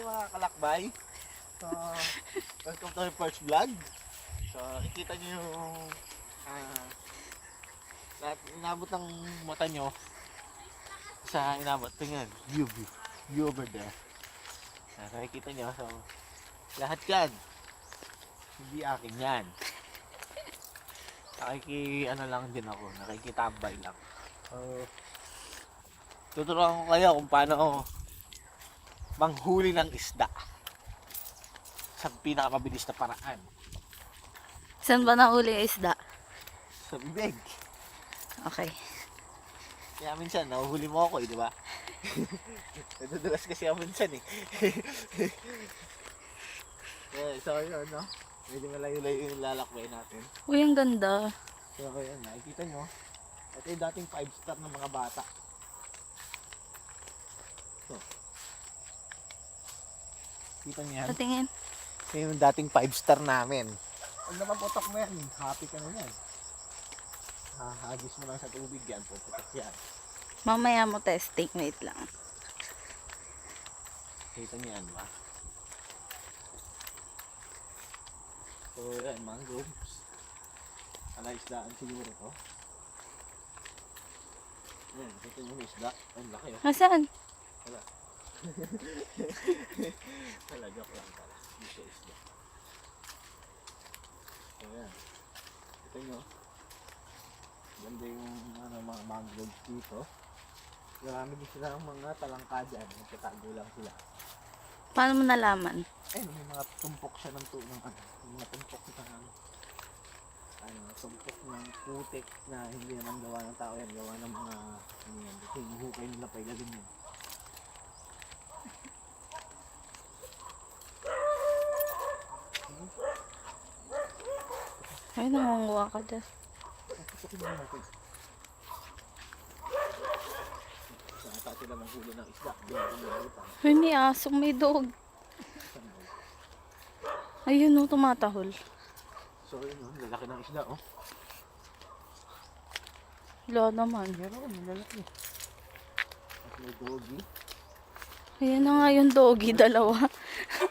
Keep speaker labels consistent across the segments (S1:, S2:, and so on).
S1: mga kalakbay. So, welcome to our first vlog. So, ikita nyo yung lahat inabot ng mata nyo sa inabot. Tingnan, view over there. Nakikita nyo, so, lahat yan. Hindi akin yan. Ano lang din ako, nakikitambay lang. So, tuturuan ko kayo kung paano manghuli ng isda sa pinakamabilis na paraan.
S2: Saan ba nahuli yung isda?
S1: Sa bibig.
S2: Okay.
S1: Kaya minsan, nahuhuli mo ako di ba? Nadudulas kasi ako minsan So, yun, no? Medyo malayo-layo yung lalakbay natin.
S2: Uy, ang ganda.
S1: So, yun, nakikita nyo. Ito yung dating 5-star ng mga bata. So, kita nyo yan?
S2: Patingin.
S1: Ito yung dating 5-star namin. Pag napaputok mo yan, happy ka na yan. Hahagis mo lang sa tubig yan, puputok yan.
S2: Mamaya mo testing. Wait lang.
S1: Kita nyo yan ba? So yan, mangroves. Isdaan siguro to. Yan, kita nyo yung isda. Ang laki
S2: Nasaan?
S1: Wala. Wala, joke lang pala. Dito isda. So yan. Kita nyo. Ganda yung mga mangroves dito. Marami din sila ang mga talangka dyan. Nagtatago lang sila.
S2: Paano mo nalaman?
S1: May mga tumpok siya ng mga tumpok ng tumpok ng putik na hindi naman gawa ng tao yan, gawa ng mga kasi hinuhukay nila pa ilalim yun.
S2: Ay, nangunguha ka dyan.
S1: Putukin mo natin. Saan sila manghuli ng isda?
S2: Uy, may asong, may dog. Ayun o, tumatahol.
S1: So yun o, lalaki ng isda o.
S2: Wala naman.
S1: Meron, lalaki. At may doggy.
S2: Ayan na nga yung doggy, dalawa.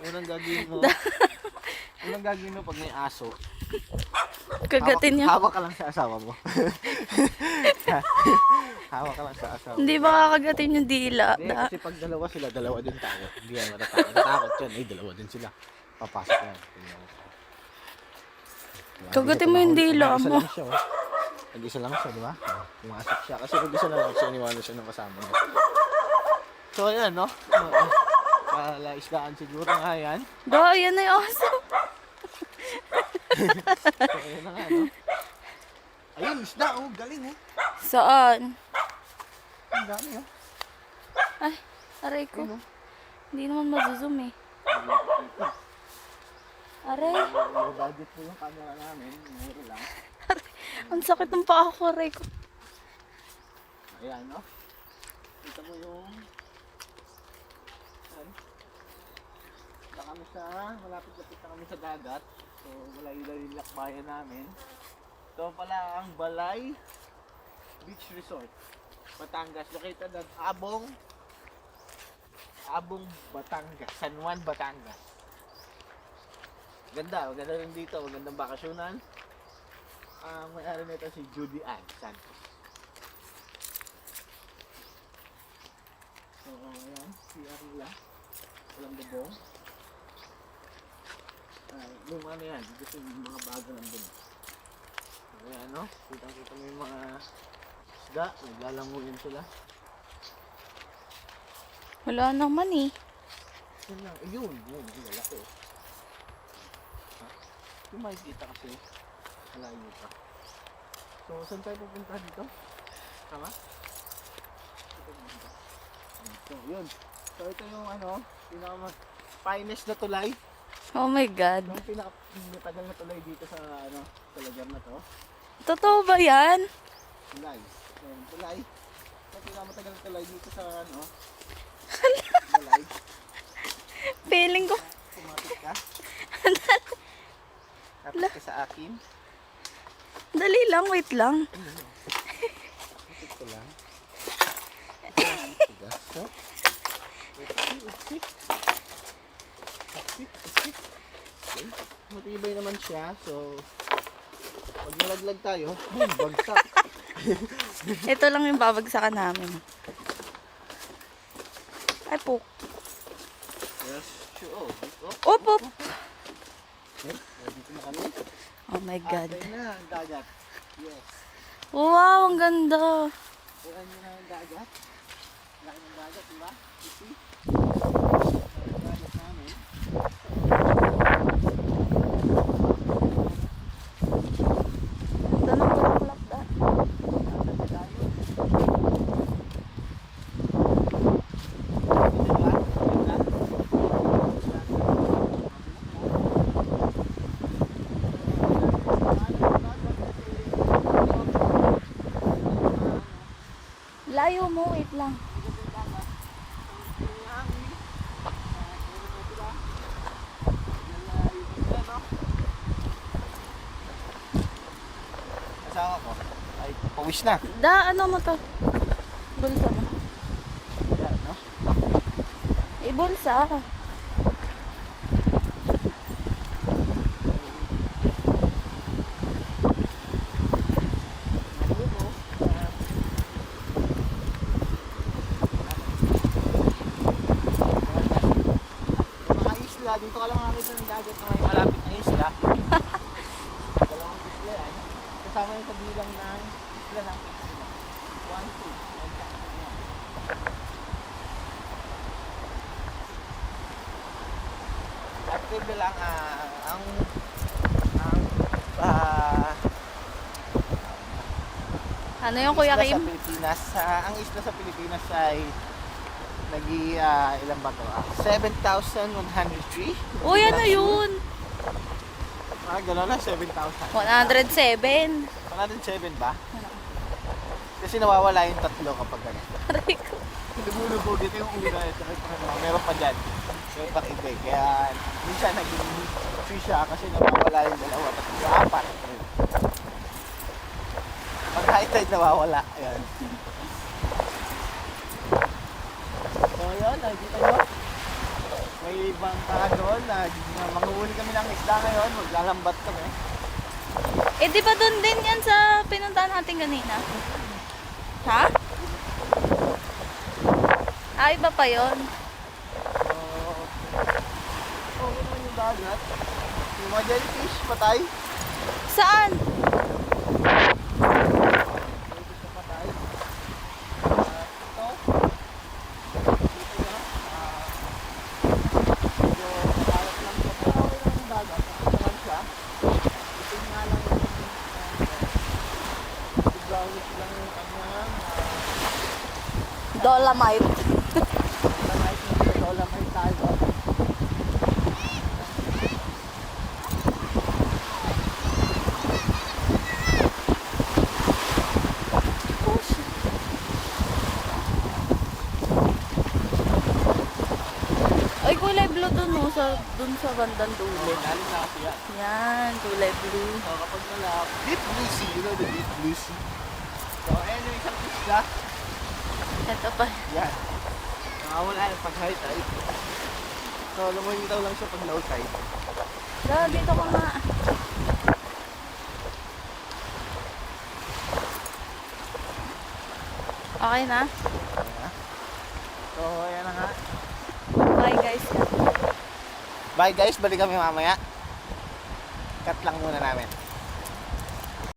S1: Unang gagawin mo. Unang gagawin mo pag may aso.
S2: Kagatin niya.
S1: Hawak ka lang sa asawa mo. Hawak ka lang sa asawa mo.
S2: Hindi ba kakagatin yung dila?
S1: Hindi, kasi pag dalawa sila, dalawa din tayo. Hindi yan matatakot. Matatakot yun. Dalawa din sila. Papasok yan.
S2: Kagatin mo yung dila mo.
S1: Nag-isa lang siya, di ba? Pumasok siya. Kasi nag-isa na lang siya, iniwala siya ng kasama niya. So, ayan, no? Isdaan siguro nga yan.
S2: Yan na yung aso.
S1: So, ayan na nga, no? Ayun, isda, oh. Galing, oh.
S2: Saan?
S1: Ang dami, oh.
S2: Ay, aray ko.
S1: Ayun, oh.
S2: Hindi naman mazuzoom eh. Aray.
S1: Low budget po yung camera namin. Muro lang.
S2: Ang sakit ng paa ko, aray ko.
S1: Ayan, no? Kita mo yung... Malapit-lapit na kami sa dagat. So, malayo-layo yung lakbayan namin. Ito pala ang Balay Beach Resort, Batangas. Located at Abong, Batangas. San Juan, Batangas. Maganda rin dito. Magandang bakasyonan. Ang may-ari nito si Judy Ann Santos. So, ayan. CR nila. Walang bubong. Yung ano yan, dito yung mga bago nandun. Ayan, no? Kita mo yung mga isda. Naglalanguyan sila.
S2: Wala naman eh.
S1: Yun lang. Ayun, yung lalaki. Yung makikita kasi malayo pa. So, saan tayo pupunta dito? Tama? So, yun. So, ito yung finest na tulay.
S2: Oh my God.
S1: Yung pinakatagal na tulay dito sa sa lugar na to.
S2: Totoo ba yan?
S1: Tulay. Yan, tulay. Yung pinakamatagal na tulay dito sa tulay.
S2: Feeling ko.
S1: Kumapit ka. Kapit ka sa akin.
S2: Dali lang, wait lang.
S1: Kapit ko lang. Okay. Matibay naman siya. So, pag nalaglag tayo, bagsak.
S2: Ito lang yung babagsakan namin. Ay po.
S1: Yes, sure.
S2: Op, op.
S1: Dito na kami.
S2: Oh my God.
S1: Atay na ang dagat. Yes.
S2: Wow, ang ganda.
S1: Ayan nyo na ang dagat. Laki ng dagat, diba? You see? Ang dagat namin.
S2: Ganda ng bulaklak da.
S1: Dagat tayo. Diba? Ganda.
S2: Layo mo, wait lang. Kasama ko. Ay, pawis na. Da, ano mo to? Bulsa mo.
S1: Yan, no?
S2: Ibulsa.
S1: Mga isla, dito ka lang makakita ng dagat na may malapit na isla. Dalawang isla yan. Kasama yung kabilang ng isla ng isla. 1, 2. Active lang ang ah,
S2: Ano yung Kuya
S1: isla
S2: Kim?
S1: sa Pilipinas, ang isla sa Pilipinas ay ilan ba to? 7,103.
S2: Uy, ano yun?
S1: Gano'n na, 7,000.
S2: 107.
S1: 107 ba? Kasi nawawala yung tatlo kapag gano'n.
S2: Aray ko.
S1: Lumulubog dito yung una. Meron pa dyan. Meron pa iba. Kaya minsan naging free siya kasi nawawala yung dalawa. Tatlo, apat. Pag high tide nawawala. Ayan. So yun, nakikita nyo. May ibang doon na manguhuli kami ng isda ngayon. Maglalambat kami.
S2: Eh, di ba doon din yan sa pinuntahan natin kanina? Ha? Ah, iba pa yun.
S1: So, naman yung dagat. Yung mga jellyfish, patay.
S2: Saan?
S1: Jellyfish na patay. Ito. Dito na. Medyo kalat lang siya. Pero okay lang yung dagat. Nakita naman siya. Ito nga lang yung brownish lang yung kanyang
S2: Dolomite.
S1: Dolomite tayo.
S2: Ay, kulay blue dun, oh, dun sa bandang dulo.
S1: Lalim na kasi yan.
S2: Yan, kulay blue.
S1: So kapag nalap, deep blue sea, you know the deep blue sea. So ayun yung isang isla.
S2: Ito pa.
S1: Yan. Nakawala yung pag high tide. So lumulitaw lang siya pag low tide.
S2: Da, dito ka nga. Okay na?
S1: Ayan. So ayan na nga.
S2: Bye, guys.
S1: Bye guys, balik kami mamaya. Cut lang muna namin.